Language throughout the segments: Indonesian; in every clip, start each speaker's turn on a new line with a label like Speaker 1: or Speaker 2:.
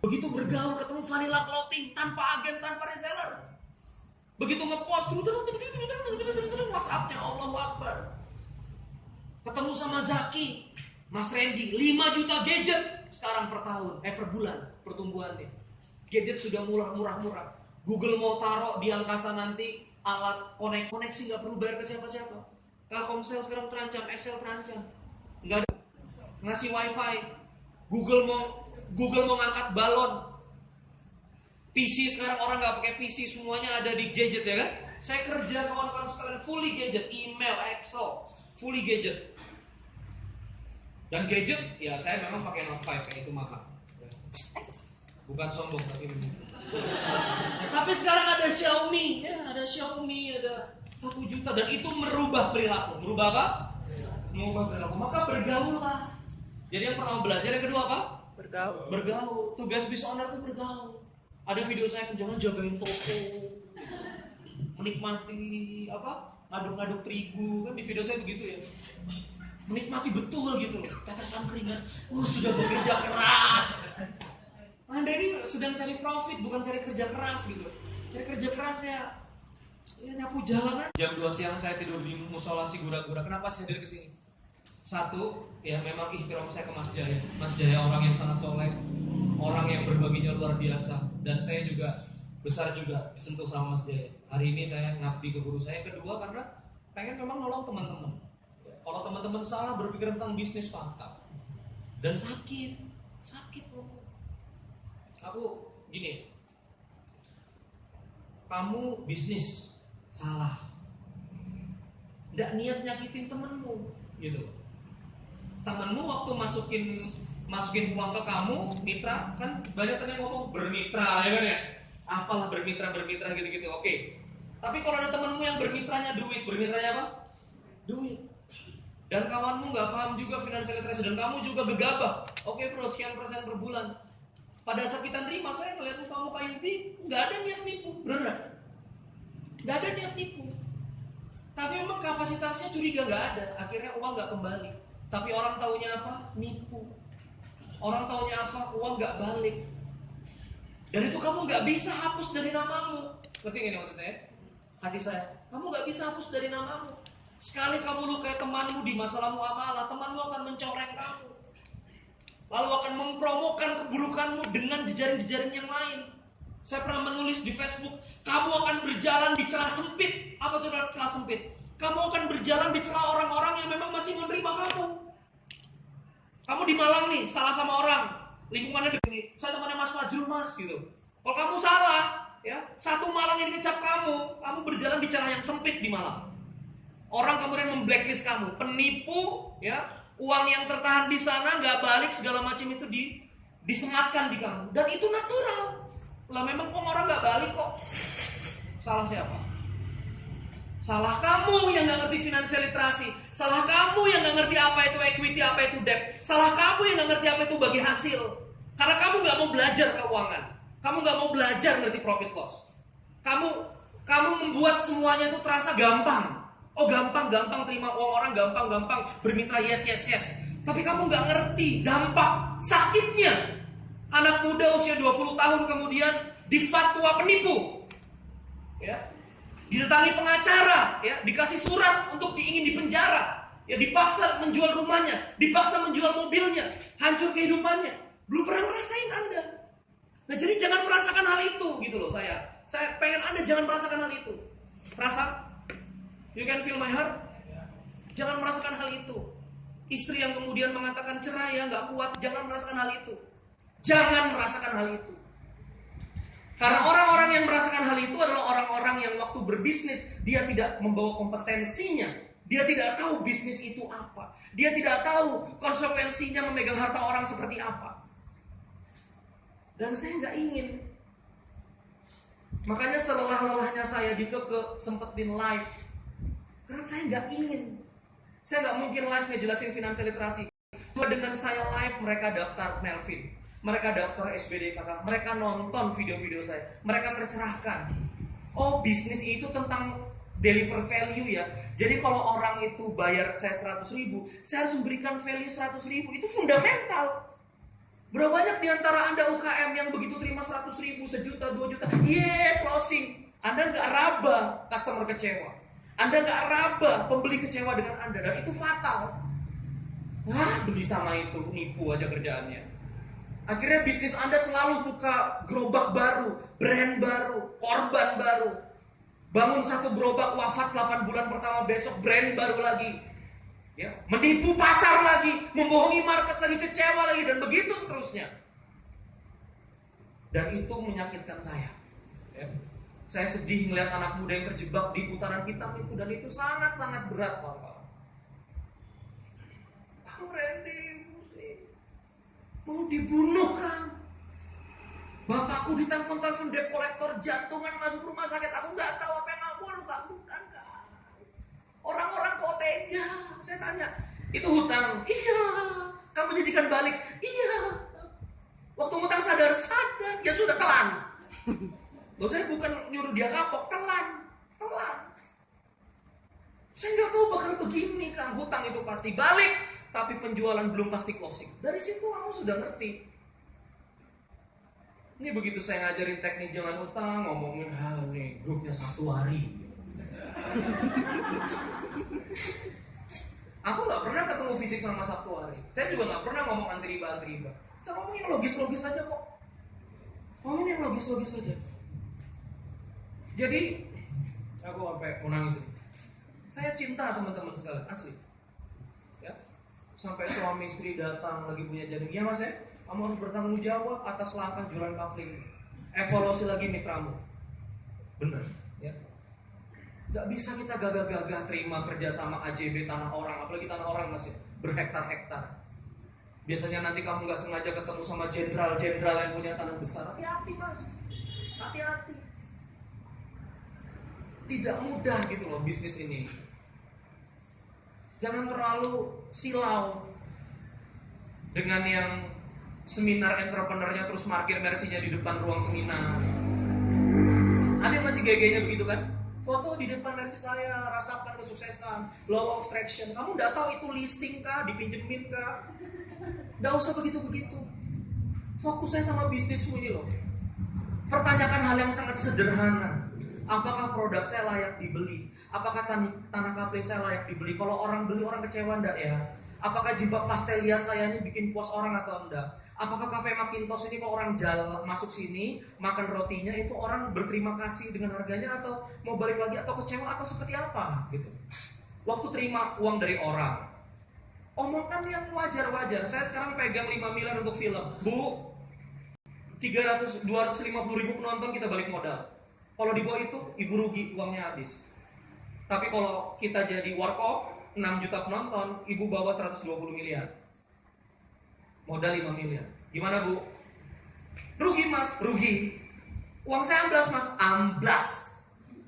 Speaker 1: Begitu bergaul ketemu vanilla clothing tanpa agen, tanpa reseller. Begitu ngepost WhatsApp-nya, Allahu Akbar. Ketemu sama Zaki, Mas Randy, 5 juta gadget sekarang per tahun, per bulan pertumbuhannya. Gadget sudah murah-murah. Google mau taruh di angkasa nanti alat koneksi nggak perlu bayar ke siapa-siapa. Telkomsel sekarang terancam, Excel terancam, nggak ada ngasih wifi. Google mau ngangkat balon. PC sekarang orang nggak pakai PC, semuanya ada di gadget ya kan. Saya kerja kawan-kawan sekalian fully gadget, email, Excel, fully gadget. Dan gadget ya saya memang pakai Note 5 kayak itu mahal. Bukan sombong tapi benar. Tapi sekarang ada Xiaomi, ada 1 juta dan itu merubah perilaku. Merubah apa? Merubah perilaku. Maka bergaullah. Jadi yang pertama belajar, yang kedua apa? Bergaul. Tugas business owner itu bergaul. Ada video saya jangan jagain toko, menikmati apa? Ngaduk-ngaduk terigu kan di video saya begitu ya. Menikmati betul gitu loh. Tetesan keringat. Sudah bekerja keras. Anda ini sedang cari profit, bukan cari kerja keras gitu. Cari kerja keras ya nyapu jalan aja. Jam 2 siang saya tidur di musola si gura-gura. Kenapa saya hadir ke sini? Satu, ya memang ihtiram saya ke Mas Jaya. Mas Jaya orang yang sangat soleh, orang yang berbaginya luar biasa. Dan saya juga besar juga disentuh sama Mas Jaya. Hari ini saya ngabdi ke guru saya. Yang kedua karena pengen memang nolong teman-teman. Kalau teman-teman salah berpikir tentang bisnis fakta. Dan sakit loh. Aku gini, kamu bisnis salah, nggak niat nyakitin temenmu, gitu. Temenmu waktu masukin uang ke kamu, mitra kan banyak yang ngomong bermitra ya kan ya, apalah bermitra gitu-gitu. Oke. Tapi kalau ada temenmu yang bermitranya duit, bermitranya apa? Duit. Dan kawanmu nggak paham juga financial literacy dan kamu juga gegabah. Oke bro, sekian persen per bulan. Pada saat kita terima, saya ngeliat kamu Yubi, nggak ada niat nipu, beneran. Nggak ada niat nipu. Tapi memang kapasitasnya curiga nggak ada. Akhirnya uang nggak kembali. Tapi orang taunya apa? Nipu. Orang taunya apa? Uang nggak balik. Dan itu kamu nggak bisa hapus dari namamu. Ngerti nggak nih maksudnya? Hati saya, kamu nggak bisa hapus dari namamu. Sekali kamu lukai temanmu di masalah muamalah, temanmu akan mencoreng kamu. Lalu akan mempromokan keburukanmu dengan jejaring-jejaring yang lain. Saya pernah menulis di Facebook, kamu akan berjalan di celah sempit. Apa itu celah sempit? Kamu akan berjalan di celah orang-orang yang memang masih menerima kamu. Kamu di Malang nih, salah sama orang, lingkungannya begini. Saya temannya Mas Fajrul Mas gitu. Kalau kamu salah, ya satu Malang yang dikecap kamu berjalan di celah yang sempit di Malang. Orang kemudian memblacklist kamu, penipu, ya. Uang yang tertahan di sana nggak balik segala macam itu disematkan di kamu dan itu natural. Lah memang orang nggak balik kok. Salah siapa? Salah kamu yang nggak ngerti financial literasi. Salah kamu yang nggak ngerti apa itu equity, apa itu debt. Salah kamu yang nggak ngerti apa itu bagi hasil. Karena kamu nggak mau belajar keuangan. Kamu nggak mau belajar ngerti profit loss. Kamu membuat semuanya itu terasa gampang. Oh gampang terima uang orang, gampang bermitra yes. Tapi kamu nggak ngerti dampak sakitnya anak muda usia 20 tahun kemudian difatwa penipu, ya, didatangi pengacara, ya, dikasih surat untuk ingin dipenjara, ya, dipaksa menjual rumahnya, dipaksa menjual mobilnya, hancur kehidupannya. Belum pernah merasain Anda. Nah jadi jangan merasakan hal itu gitu loh saya pengen Anda jangan merasakan hal itu. Terasa? You can feel my heart? Jangan merasakan hal itu. Istri yang kemudian mengatakan cerai ya nggak kuat, jangan merasakan hal itu. Jangan merasakan hal itu. Karena orang-orang yang merasakan hal itu adalah orang-orang yang waktu berbisnis dia tidak membawa kompetensinya. Dia tidak tahu bisnis itu apa. Dia tidak tahu konsekuensinya memegang harta orang seperti apa. Dan saya nggak ingin. Makanya selelah-lelahnya saya dikeke sempetin live. Karena saya nggak ingin. Saya nggak mungkin live ngejelasin financial literasi. Cuma dengan saya live mereka daftar Melvin, mereka daftar SBDKK, mereka nonton video-video saya, mereka tercerahkan. Oh bisnis itu tentang deliver value ya. Jadi kalau orang itu bayar saya 100.000, saya harus memberikan value 100.000. Itu fundamental. Berapa banyak diantara Anda UKM yang 100.000, 1 juta, 2 juta, closing. Anda nggak raba, customer kecewa. Anda nggak raba, pembeli kecewa dengan Anda, dan itu fatal. Beli sama itu, nipu aja kerjaannya. Akhirnya bisnis Anda selalu buka gerobak baru, brand baru, korban baru. Bangun satu gerobak, wafat 8 bulan pertama, besok brand baru lagi. Ya, menipu pasar lagi, membohongi market lagi, kecewa lagi, dan begitu seterusnya. Dan itu menyakitkan saya. Ya. Saya sedih melihat anak muda yang terjebak di putaran hitam itu, dan itu sangat-sangat berat, Bapak. Kang Randy mau dibunuh, Kang. Bapakku ditelepon debt collector, jantungan, masuk rumah sakit. Aku nggak tahu apa yang aku harus lakukan, Kang. Orang-orang kok tega. Saya tanya, itu hutang? Iya. Kamu jadikan balik? Iya. Waktu hutang sadar, ya sudah telan. Loh, saya bukan nyuruh dia kapok, telan. Saya nggak tahu bakal begini, Kang. Hutang itu pasti balik, tapi penjualan belum pasti closing. Dari situ kamu sudah ngerti. Ini begitu saya ngajarin teknis jangan utang, ngomongin nih grupnya 1 hari. Aku nggak pernah ketemu fisik sama 1 hari. Saya juga nggak pernah ngomong anti riba. Saya ngomong yang logis-logis saja kok. Ngomong yang logis-logis saja. Jadi aku sampai mau nangis. Saya cinta teman-teman sekalian, asli. Ya, sampai suami istri datang lagi punya janin, ya Mas ya, kamu harus bertanggung jawab atas langkah jualan kafling. Evaluasi lagi mitramu. Benar, ya. Gak bisa kita gagah-gagah terima kerja sama AJB tanah orang, apalagi tanah orang Mas ya, berhektar-hektar. Biasanya nanti kamu gak sengaja ketemu sama jenderal-jenderal yang punya tanah besar. Hati-hati Mas, hati-hati. Tidak mudah gitu loh bisnis ini. Jangan terlalu silau dengan yang seminar entrepreneurnya terus parkir Mercy-nya di depan ruang seminar. Ada yang masih gaya-gayanya begitu kan? Foto di depan Mercy saya, rasakan kesuksesan, law of attraction. Kamu udah tahu itu leasing kah, dipinjemin kah? Nggak usah begitu-begitu. Fokus saya sama bisnismu ini loh. Pertanyakan hal yang sangat sederhana. Apakah produk saya layak dibeli? Apakah tanah kafling saya layak dibeli? Kalau orang beli, orang kecewa enggak ya? Apakah jilbab pastelia saya ini bikin puas orang atau enggak? Apakah kafe Macintosh ini kalau orang jalan masuk sini makan rotinya itu orang berterima kasih dengan harganya, atau mau balik lagi, atau kecewa, atau seperti apa gitu? Waktu terima uang dari orang, omongkan yang wajar-wajar. Saya sekarang pegang 5 miliar untuk film. Bu, 250 ribu penonton kita balik modal. Kalau di bawah itu, ibu rugi, uangnya habis. Tapi kalau kita jadi warkop, 6 juta penonton, ibu bawa 120 miliar. Modal 5 miliar. Gimana Bu? Rugi Mas, rugi. Uang saya amblas Mas, amblas.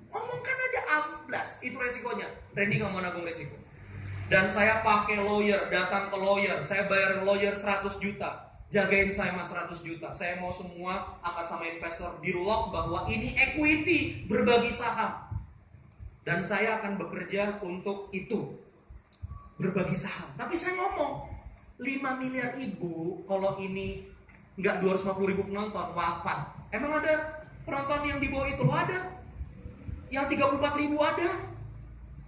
Speaker 1: Omongkan aja amblas, itu resikonya. Randy gak mau nanggung resiko. Dan saya pakai lawyer, datang ke lawyer, saya bayar lawyer 100 juta. Jagain saya Mas 100 juta. Saya mau semua akad sama investor di lock bahwa ini equity, berbagi saham. Dan saya akan bekerja untuk itu, berbagi saham. Tapi saya ngomong 5 miliar ibu, kalau ini nggak 250 ribu penonton, wafat. Emang ada penonton yang di bawah itu? Loh ada. Yang 34 ribu ada.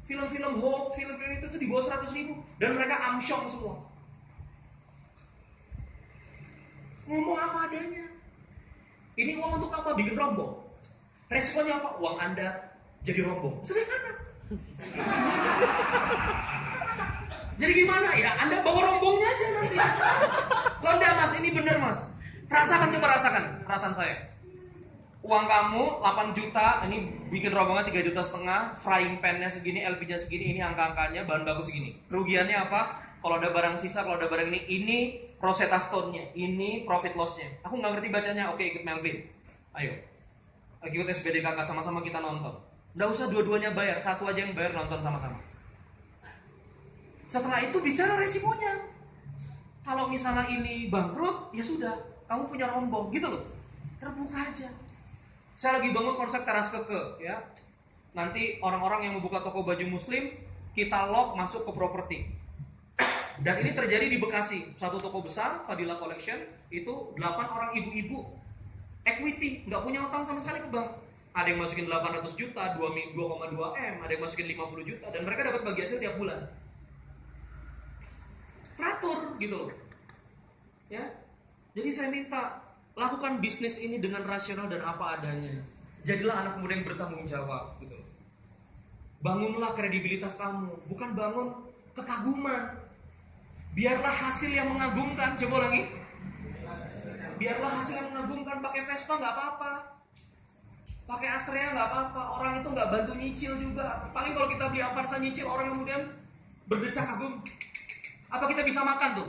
Speaker 1: Film-film hoax, film-film itu tuh di bawah 100 ribu. Dan mereka amsyong semua. Ngomong apa adanya. Ini uang untuk apa? Bikin rombong. Resikonya apa? Uang Anda jadi rombong. Sederhana. Jadi gimana? Ya Anda bawa rombongnya aja nanti. Loh enggak Mas, ini bener Mas. Rasakan, coba rasakan perasaan saya. Uang kamu 8 juta, ini bikin rombongan 3,5 juta, frying pan-nya segini, LP-nya segini, ini angka-angkanya, bahan baku segini. Kerugiannya apa? Kalau ada barang sisa, kalau ada barang ini Rosetta Stone-nya, ini profit loss-nya. Aku nggak ngerti bacanya, oke ikut Melvin. Ayo, ikut SBDKK, sama-sama kita nonton. Nggak usah dua-duanya bayar, satu aja yang bayar, nonton sama-sama. Setelah itu bicara resikonya. Kalau misalnya ini bangkrut, ya sudah, kamu punya rombong, gitu loh. Terbuka aja. Saya lagi bangun konsep teras keke, ya. Nanti orang-orang yang membuka toko baju muslim, kita lock masuk ke properti. Dan ini terjadi di Bekasi, satu toko besar, Fadila Collection, itu 8 orang ibu-ibu equity, nggak punya utang sama sekali ke bank. Ada yang masukin 800 juta, 2,2 M, ada yang masukin 50 juta, dan mereka dapat bagi hasil tiap bulan. Teratur gitu loh. Ya. Jadi saya minta lakukan bisnis ini dengan rasional dan apa adanya. Jadilah anak muda yang bertanggung jawab gitu loh. Bangunlah kredibilitas kamu, bukan bangun kekaguman. Biarlah hasil yang mengagumkan. Coba lagi. Biarlah hasil yang mengagumkan. Pakai Vespa nggak apa-apa, pakai Astrea nggak apa-apa. Orang itu nggak bantu nyicil juga. Paling kalau kita beli Avanza nyicil, orang kemudian berdecak kagum. Apa kita bisa makan tuh?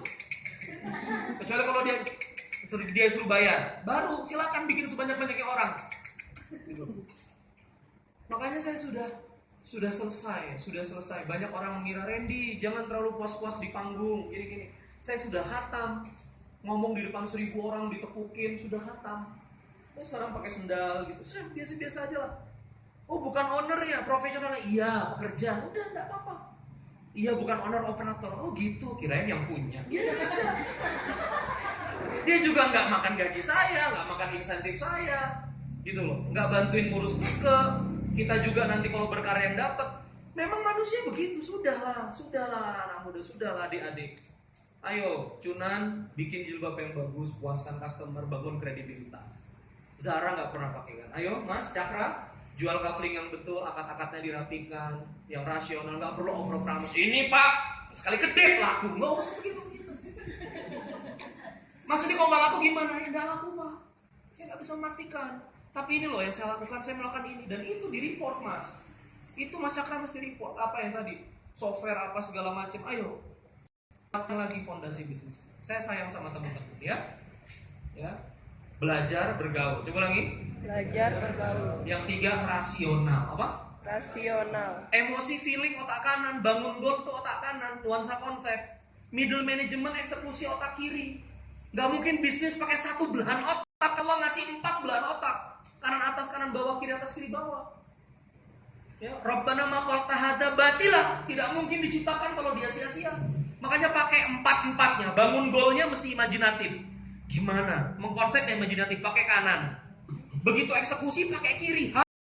Speaker 1: Kecuali kalau dia suruh bayar, baru silakan bikin sebanyak-banyaknya orang. Makanya saya sudah selesai. Banyak orang mengira, Randy jangan terlalu puas-puas di panggung gini. Saya sudah khatam, ngomong di depan 1000 orang ditepukin, sudah khatam. Terus sekarang pakai sendal gitu, saya biasa-biasa aja lah. Oh bukan owner ya, profesionalnya. Iya, pekerja. Udah enggak apa-apa. Iya bukan owner, operator. Oh gitu, kirain yang punya. Gitu aja. Dia juga nggak makan gaji saya, nggak makan insentif saya, gitu loh. Nggak bantuin ngurus ke. Kita juga nanti kalau berkarya yang dapat. Memang manusia begitu. Sudahlah anak muda, sudahlah adik-adik. Ayo, Cunan bikin jilbab yang bagus, puaskan customer, bangun kredibilitas. Zara nggak pernah pakai kan. Ayo Mas Cakra, jual kafling yang betul, akad-akadnya dirapikan, yang rasional, nggak perlu over promise. Ini Pak, sekali kedip laku, nggak usah begitu. Mas ini kalau nggak laku gimana? Ya nggak laku Pak, saya nggak bisa memastikan. Tapi ini loh yang saya lakukan, saya melakukan ini, dan itu di report Mas. Itu Mas Cakra mesti report apa yang tadi, software apa segala macam. Ayo, lagi fondasi bisnis. Saya sayang sama teman-teman ya. Belajar bergaul. Coba lagi.
Speaker 2: Belajar bergaul.
Speaker 1: Yang 3 rasional. Apa?
Speaker 2: Rasional.
Speaker 1: Emosi, feeling otak kanan, bangun goal itu otak kanan, nuansa konsep. Middle management, eksekusi otak kiri. Gak mungkin bisnis pakai satu belahan otak. Kalau ngasih 4 belahan otak, kanan atas, kanan bawah, kiri atas, kiri bawah. Ya, Rabbana ma khalaqta hadza batila. Tidak mungkin diciptakan kalau dia sia-sia. Makanya pakai 4-4-nya. Bangun goalnya mesti imajinatif. Gimana? Mengkonsep imajinatif pakai kanan. Begitu eksekusi pakai kiri.